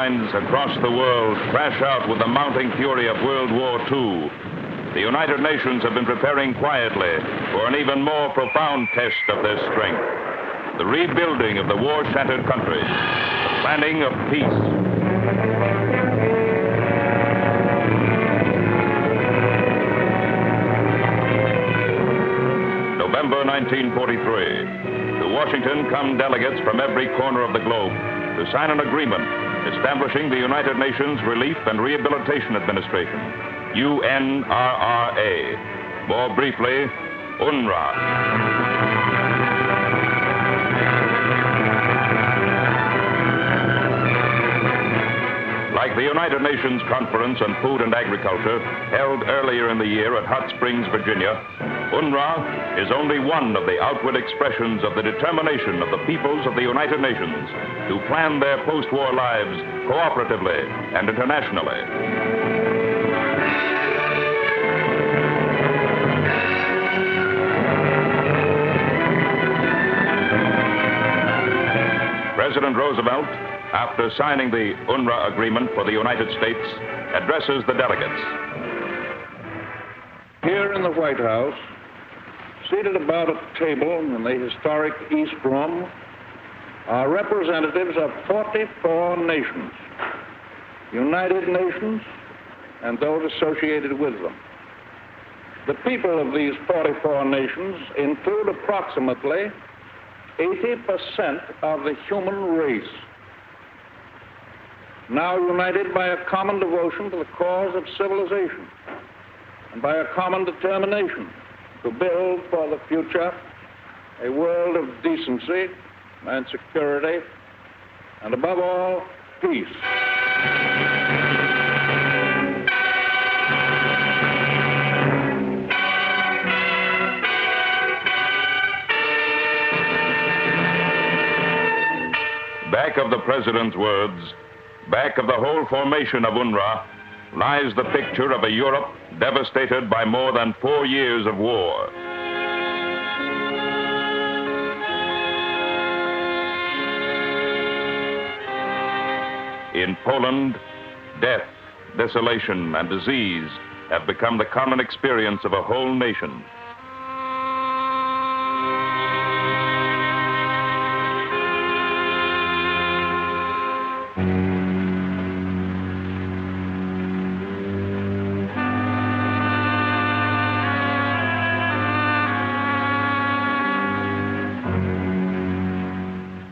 lines across the world crash out with the mounting fury of World War II, the United Nations have been preparing quietly for an even more profound test of their strength. The rebuilding of the war-shattered countries, the planning of peace. November 1943. To Washington come delegates from every corner of the globe to sign an agreement establishing the United Nations Relief and Rehabilitation Administration, UNRRA, more briefly, UNRRA. Like the United Nations Conference on Food and Agriculture, held earlier in the year at Hot Springs, Virginia, UNRRA is only one of the outward expressions of the determination of the peoples of the United Nations to plan their post-war lives cooperatively and internationally. President Roosevelt, after signing the UNRRA agreement for the United States, addresses the delegates. Here in the White House, seated about a table in the historic East Room, are representatives of 44 nations, United Nations, and those associated with them. The people of these 44 nations include approximately 80% of the human race, now united by a common devotion to the cause of civilization and by a common determination to build for the future a world of decency and security, and above all, peace. Back of the President's words, back of the whole formation of UNRRA, lies the picture of a Europe devastated by more than 4 years of war. In Poland, death, desolation, and disease have become the common experience of a whole nation.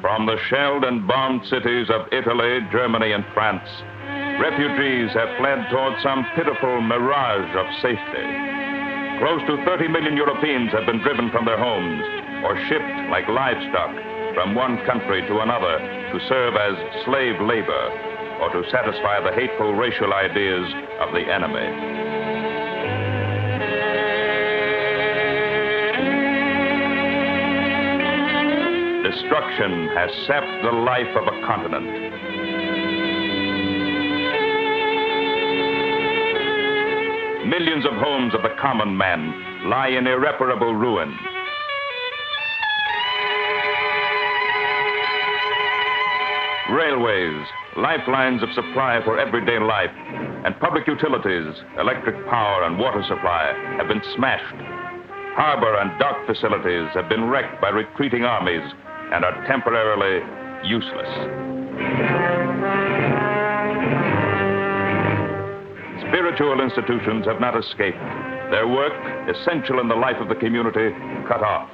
From the shelled and bombed cities of Italy, Germany, and France, refugees have fled toward some pitiful mirage of safety. Close to 30 million Europeans have been driven from their homes or shipped like livestock from one country to another to serve as slave labor or to satisfy the hateful racial ideas of the enemy. Destruction has sapped the life of a continent. Millions of homes of the common man lie in irreparable ruin. Railways, lifelines of supply for everyday life, and public utilities, electric power and water supply, have been smashed. Harbor and dock facilities have been wrecked by retreating armies and are temporarily useless. Spiritual institutions have not escaped. Their work, essential in the life of the community, cut off.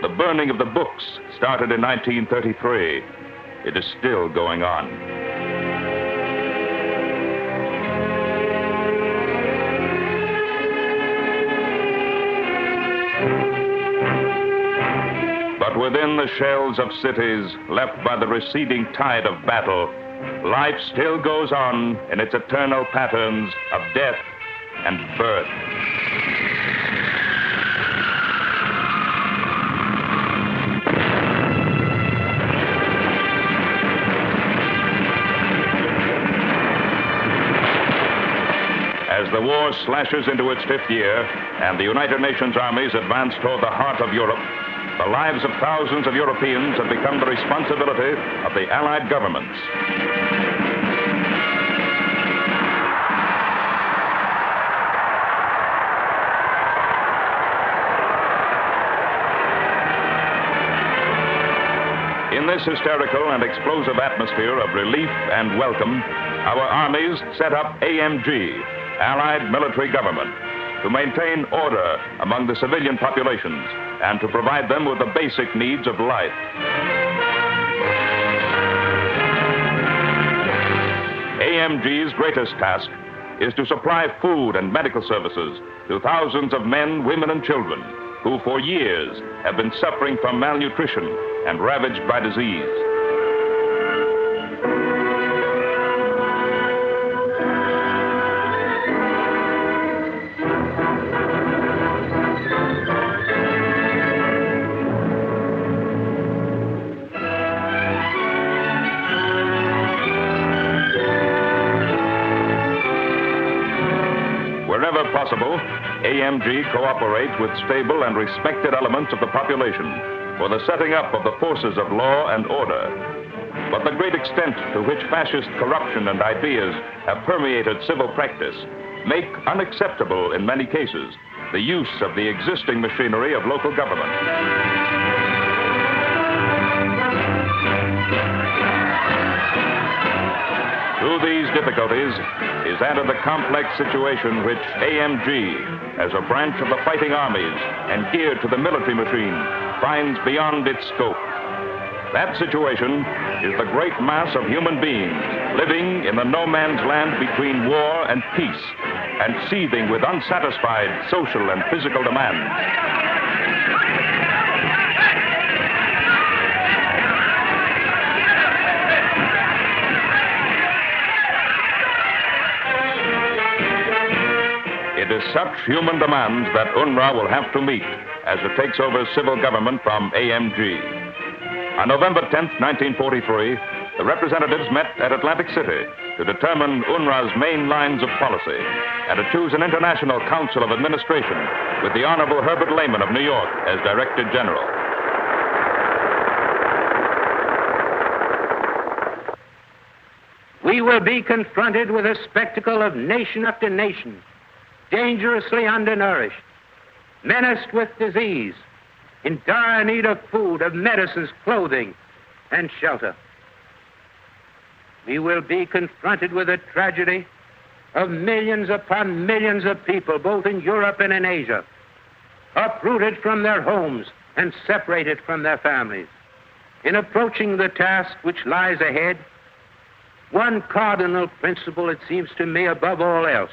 The burning of the books started in 1933. It is still going on. But within the shells of cities left by the receding tide of battle, life still goes on in its eternal patterns of death and birth. As the war slashes into its 5th year and the United Nations armies advance toward the heart of Europe, the lives of thousands of Europeans have become the responsibility of the Allied governments. In this hysterical and explosive atmosphere of relief and welcome, our armies set up AMG, Allied Military Government, to maintain order among the civilian populations and to provide them with the basic needs of life. AMG's greatest task is to supply food and medical services to thousands of men, women, and children who for years have been suffering from malnutrition and ravaged by disease. Wherever possible, AMG cooperates with stable and respected elements of the population for the setting up of the forces of law and order. But the great extent to which fascist corruption and ideas have permeated civil practice make unacceptable in many cases the use of the existing machinery of local government. To these difficulties is added the complex situation which AMG, as a branch of the fighting armies and geared to the military machine, finds beyond its scope. That situation is the great mass of human beings living in the no man's land between war and peace and seething with unsatisfied social and physical demands. It is such human demands that UNRRA will have to meet as it takes over civil government from AMG. On November 10th, 1943, the representatives met at Atlantic City to determine UNRRA's main lines of policy and to choose an international council of administration with the Honorable Herbert Lehman of New York as Director General. We will be confronted with a spectacle of nation after nation, dangerously undernourished, menaced with disease, in dire need of food, of medicines, clothing, and shelter. We will be confronted with the tragedy of millions upon millions of people, both in Europe and in Asia, uprooted from their homes and separated from their families. In approaching the task which lies ahead, one cardinal principle, it seems to me, above all else,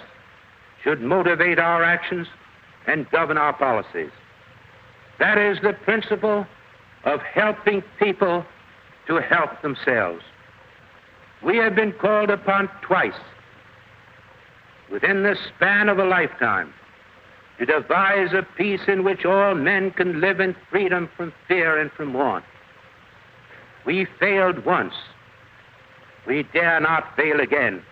should motivate our actions and govern our policies. That is the principle of helping people to help themselves. We have been called upon twice within the span of a lifetime to devise a peace in which all men can live in freedom from fear and from want. We failed once. We dare not fail again.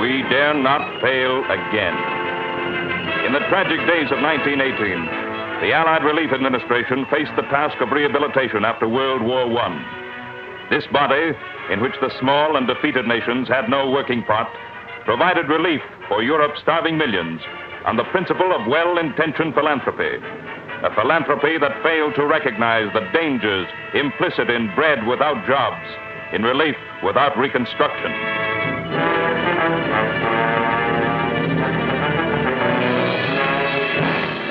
We dare not fail again. In the tragic days of 1918, the Allied Relief Administration faced the task of rehabilitation after World War I. This body, in which the small and defeated nations had no working part, provided relief for Europe's starving millions on the principle of well-intentioned philanthropy, a philanthropy that failed to recognize the dangers implicit in bread without jobs, in relief without reconstruction.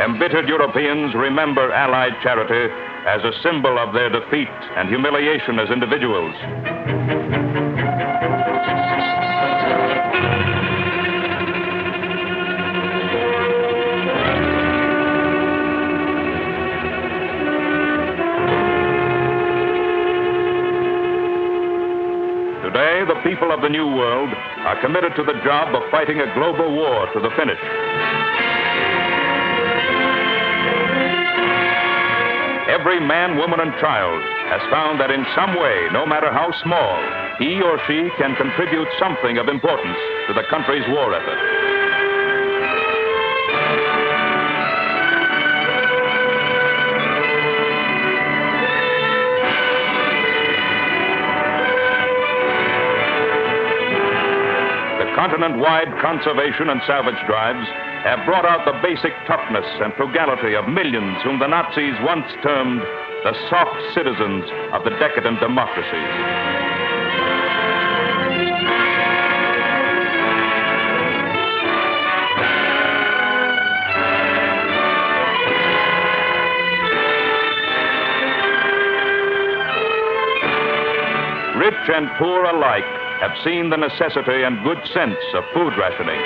Embittered Europeans remember Allied charity as a symbol of their defeat and humiliation as individuals. Today, the people of the New World are committed to the job of fighting a global war to the finish. Every man, woman, and child has found that in some way, no matter how small, he or she can contribute something of importance to the country's war effort. continent-wide conservation and salvage drives have brought out the basic toughness and frugality of millions whom the Nazis once termed the soft citizens of the decadent democracies. Rich and poor alike have seen the necessity and good sense of food rationing.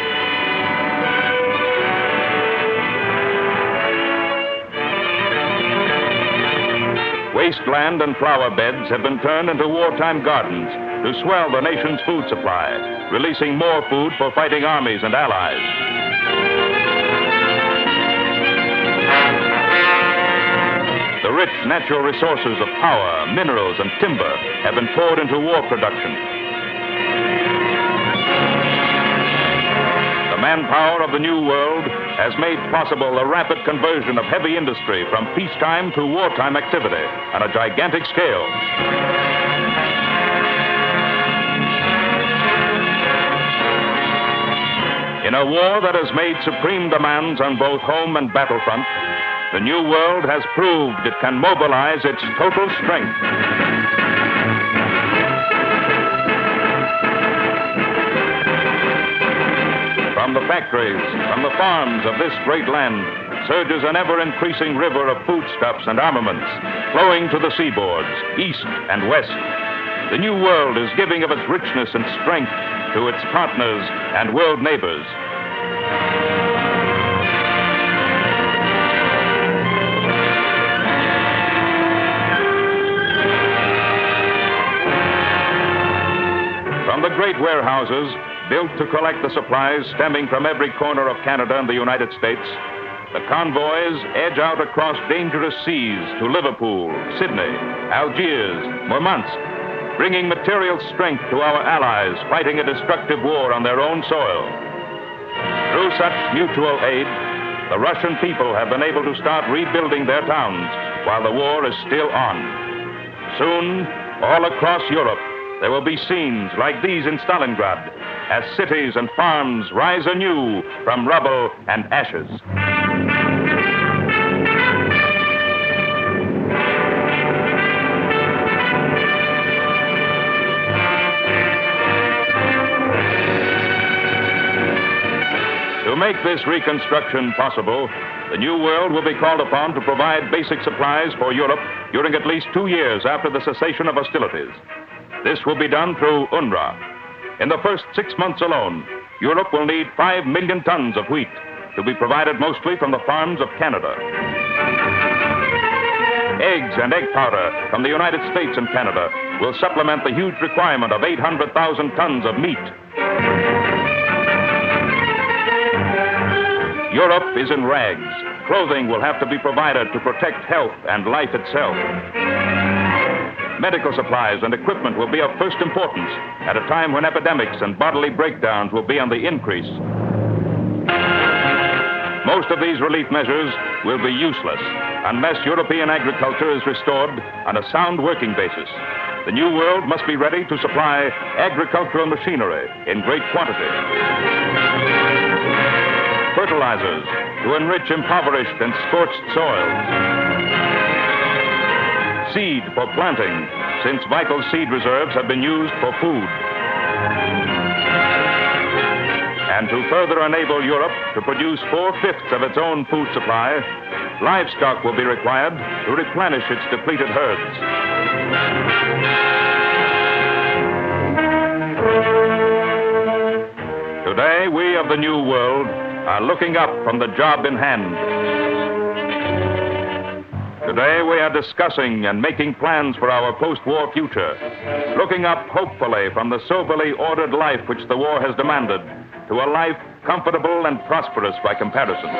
Wasteland and flower beds have been turned into wartime gardens to swell the nation's food supply, releasing more food for fighting armies and allies. The rich natural resources of power, minerals, and timber have been poured into war production. The manpower of the New World has made possible the rapid conversion of heavy industry from peacetime to wartime activity on a gigantic scale. In a war that has made supreme demands on both home and battlefront, the New World has proved it can mobilize its total strength. From the factories, from the farms of this great land, surges an ever-increasing river of foodstuffs and armaments, flowing to the seaboards, east and west. The New World is giving of its richness and strength to its partners and world neighbors. From the great warehouses built to collect the supplies stemming from every corner of Canada and the United States, the convoys edge out across dangerous seas to Liverpool, Sydney, Algiers, Murmansk, bringing material strength to our allies fighting a destructive war on their own soil. Through such mutual aid, the Russian people have been able to start rebuilding their towns while the war is still on. Soon, all across Europe, there will be scenes like these in Stalingrad as cities and farms rise anew from rubble and ashes. To make this reconstruction possible, the New World will be called upon to provide basic supplies for Europe during at least 2 years after the cessation of hostilities. This will be done through UNRRA. In the first 6 months alone, Europe will need 5 million tons of wheat to be provided mostly from the farms of Canada. Eggs and egg powder from the United States and Canada will supplement the huge requirement of 800,000 tons of meat. Europe is in rags. Clothing will have to be provided to protect health and life itself. Medical supplies and equipment will be of first importance at a time when epidemics and bodily breakdowns will be on the increase. Most of these relief measures will be useless unless European agriculture is restored on a sound working basis. The New World must be ready to supply agricultural machinery in great quantity. Fertilizers to enrich impoverished and scorched soils. Seed for planting, since vital seed reserves have been used for food. And to further enable Europe to produce 4/5 of its own food supply, livestock will be required to replenish its depleted herds. Today, we of the New World are looking up from the job in hand. Today, we are discussing and making plans for our post-war future, looking up hopefully from the soberly ordered life which the war has demanded to a life comfortable and prosperous by comparison.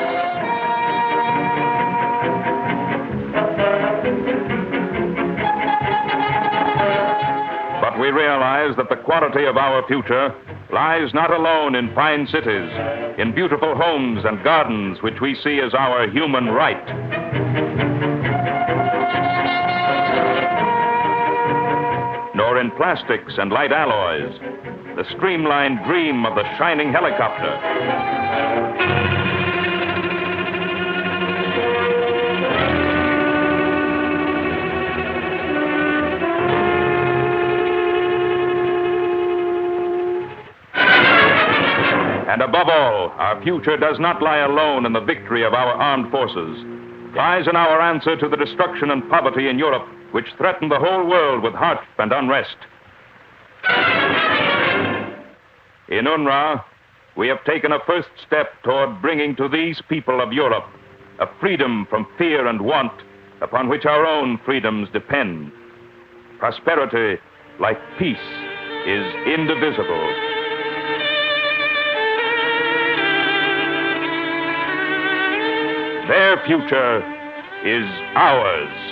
But we realize that the quality of our future lies not alone in fine cities, in beautiful homes and gardens which we see as our human right. Nor in plastics and light alloys, the streamlined dream of the shining helicopter. And above all, our future does not lie alone in the victory of our armed forces. Lies in our answer to the destruction and poverty in Europe, which threaten the whole world with hardship and unrest. In UNRRA, we have taken a first step toward bringing to these people of Europe a freedom from fear and want upon which our own freedoms depend. Prosperity, like peace, is indivisible. Their future is ours.